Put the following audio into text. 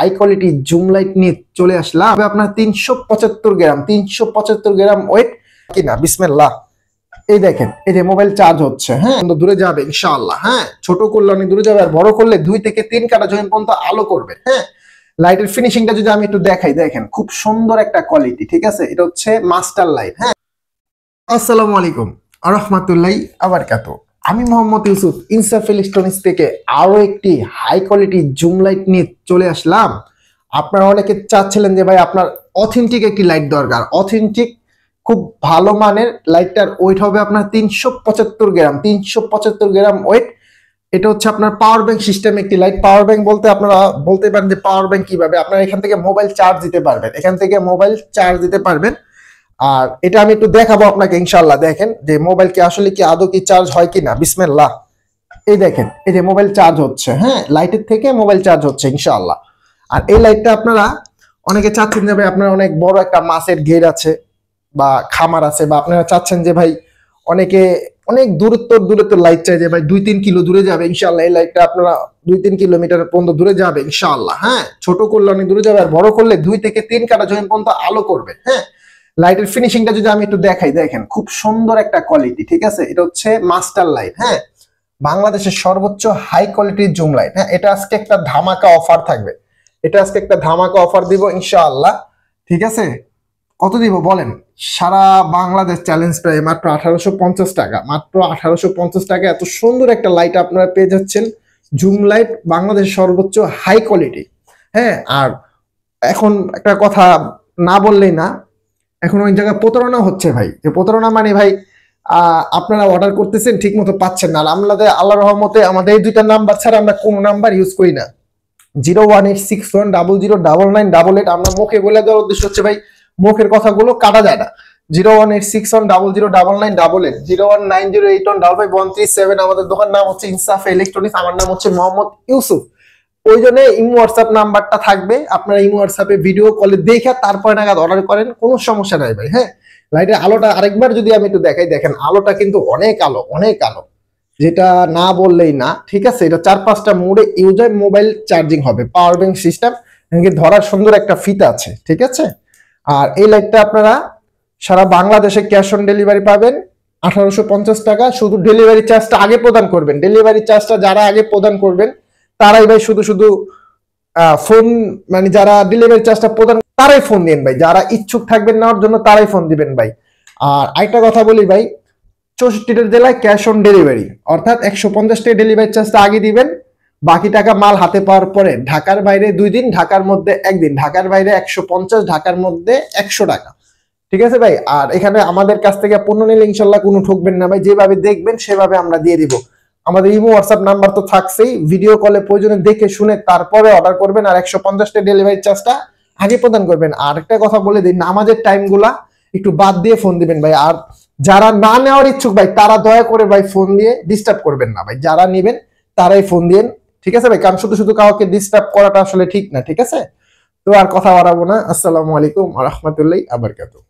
High quality zoom light নিয়ে চলে আসলাম। আপনার 375 গ্রাম ওয়েট কিনা। বিসমিল্লাহ। এই দেখেন, এই যে মোবাইল চার্জ হচ্ছে, হ্যাঁ দূরে যাবে ইনশাআল্লাহ। হ্যাঁ, ছোট করলে অনেক দূরে যাবে, আর বড় করলে 2 থেকে 3 কাটা জমিন পর্যন্ত আলো করবে। হ্যাঁ, লাইটের ফিনিশিংটা যদি আমি একটু দেখাই, দেখেন খুব সুন্দর একটা কোয়ালিটি। ঠিক আছে, এটা হচ্ছে মাস্টার লাইট। হ্যাঁ, আসসালামু আলাইকুম ওয়া রাহমাতুল্লাহি ওয়া বারাকাতুহু। আমি মোহাম্মদ ইউসুফ ইনসাফ ইলেকট্রনিক্স থেকে আরো একটি হাই কোয়ালিটি জুম লাইট নিয়ে চলে আসলাম। আপনারা অনেকে চাচ্ছিলেন যে ভাই আপনার অথেন্টিক একটি লাইট দরকার। অথেন্টিক খুব ভালো মানের লাইটটার ওয়েট হবে আপনার 375 গ্রাম ওয়েট। এটা হচ্ছে আপনার পাওয়ার ব্যাংক সিস্টেম একটি লাইট। পাওয়ার ব্যাংক বলতে আপনারা বলতে পারেন যে পাওয়ার ব্যাংক কিভাবে, আপনারা এখান থেকে মোবাইল চার্জ দিতে পারবেন। আর এটা আমি একটু দেখাবো আপনাকে ইনশাআল্লাহ। দেখেন যে মোবাইল কি আসলে কি আদৌ কি চার্জ হয় কিনা। বিসমিল্লাহ। এই দেখেন, এই যে মোবাইল চার্জ হচ্ছে, হ্যাঁ লাইটের থেকে মোবাইল চার্জ হচ্ছে ইনশাআল্লাহ। আর এই লাইটটা আপনারা অনেকে চাচ্ছেন যে ভাই আপনার অনেক বড় একটা মাছের ঘের আছে বা খামার আছে, বা আপনারা চাচ্ছেন যে ভাই অনেকে অনেক দূরত্ব লাইট চাই যে ভাই 2-3 কিলো দূরে যাবে ইনশাআল্লাহ। এই লাইটটা আপনারা 2-3 কিলোমিটার পর্যন্ত দূরে যাবে ইনশাআল্লাহ। হ্যাঁ, ছোট করলে অনেক দূরে যাবে, আর বড় করলে 2 থেকে 3 কাটা জমিন পর্যন্ত আলো করবে। হ্যাঁ, লাইটের ফিনিশিংটা যদি আমি একটু দেখাই, দেখেন খুব সুন্দর একটা কোয়ালিটি। ঠিক আছে, এটা হচ্ছে মাস্টার লাইট। হ্যাঁ, বাংলাদেশের সর্বোচ্চ হাই কোয়ালিটির জুম লাইট। হ্যাঁ, এটা আজকে একটা ধামাকা অফার থাকবে। দিব ইনশাআল্লাহ। ঠিক আছে, কত দিব বলেন? সারা বাংলাদেশ চ্যালেঞ্জ প্রায় মাত্র 1850 টাকা। মাত্র 1850 টাকা এত সুন্দর একটা লাইট আপনারা পেয়ে যাচ্ছেন। জুম লাইট বাংলাদেশের সর্বোচ্চ হাই কোয়ালিটি। হ্যাঁ, আর এখন একটা কথা না বললেই না, এখন ওই জায়গায় প্রতারণা হচ্ছে ভাই। যে প্রতারণা মানে ভাই আপনারা অর্ডার করতেছেন ঠিক মতো পাচ্ছেন না। আর আমাদের আল্লাহর রহমতে আমাদের এই দুইটা নাম্বার ছাড়া আমরা কোনো নাম্বার ইউজ করি না। 01861009988। আমরা মুখে বলে দেওয়ার উদ্দেশ্য হচ্ছে ভাই মুখের কথাগুলো কাটা যায় না। 01861009988, 01908155137। আমাদের দোকান নাম হচ্ছে ইনসাফ ইলেকট্রনিক্স। আমার নাম হচ্ছে মোহাম্মদ ইউসুফ। ওই জন্য ইমো হোয়াটসঅ্যাপ নাম্বারটা থাকবে, আপনারা ইমো হোয়াটসঅ্যাপে ভিডিও কলে দেখে তারপরে নাগাদ অর্ডার করেন, কোনো সমস্যা নাই ভাই। হ্যাঁ, লাইটের আলোটা আরেকবার যদি আমি একটু দেখাই, দেখেন আলোটা কিন্তু অনেক আলো, যেটা না বললেই না। ঠিক আছে, এটা 4-5টা মোডে ইউজ হয়, মোবাইল চার্জিং হবে, পাওয়ার ব্যাংক সিস্টেম, ধরার সুন্দর একটা ফিতা আছে। ঠিক আছে, আর এই লাইটটা আপনারা সারা বাংলাদেশে ক্যাশ অন ডেলিভারি পাবেন 1850 টাকা। শুধু ডেলিভারি চার্জটা আগে প্রদান করবেন। ডেলিভারি চার্জটা যারা আগে প্রদান করবেন তারাই ভাই শুধু ফোন, মানে যারা ডেলিভারি চার্জটা প্রদান তারাই ফোন দিবেন ভাই। যারা ইচ্ছুক থাকবেন নেওয়ার জন্য তারাই ফোন দিবেন ভাই। আর আরেকটা কথা বলি ভাই, 64টা জেলায় ক্যাশ অন ডেলিভারি, অর্থাৎ 150 টাকা ডেলিভারি চার্জটা আগে দিবেন, বাকি টাকা মাল হাতে পাওয়ার পরে। ঢাকার বাইরে 2 দিন, ঢাকার মধ্যে 1 দিন। ঢাকার বাইরে 150, ঢাকার মধ্যে 100 টাকা। ঠিক আছে ভাই, আর এখানে আমাদের কাছ থেকে পণ্য নিলে ইনশাল্লাহ কোনো ঠকবেন না ভাই। যেভাবে দেখবেন সেভাবে আমরা দিয়ে দিব। আমাদের ইমো হোয়াটসঅ্যাপ নাম্বার তো থাকছেই, ভিডিও কলে প্রয়োজনে দেখে শুনে তারপরে অর্ডার করবেন। আর 150 টাকা ডেলিভারি চার্জটা আগে প্রদান করবেন। আর একটা কথা বলে দিই, নামাজের টাইমগুলা একটু বাদ দিয়ে ফোন দিবেন ভাই। আর যারা না নেওয়ার ইচ্ছুক ভাই, তারা দয়া করে ভাই ফোন দিয়ে ডিস্টার্ব করবেন না ভাই। যারা নেবেন তারাই ফোন দিন। ঠিক আছে ভাই, কারণ শুধু কাউকে ডিস্টার্ব করাটা আসলে ঠিক না। ঠিক আছে, তো আর কথা বাড়াবো না। আসসালামু আলাইকুম ওয়া রাহমাতুল্লাহি ওয়া বারাকাতুহু।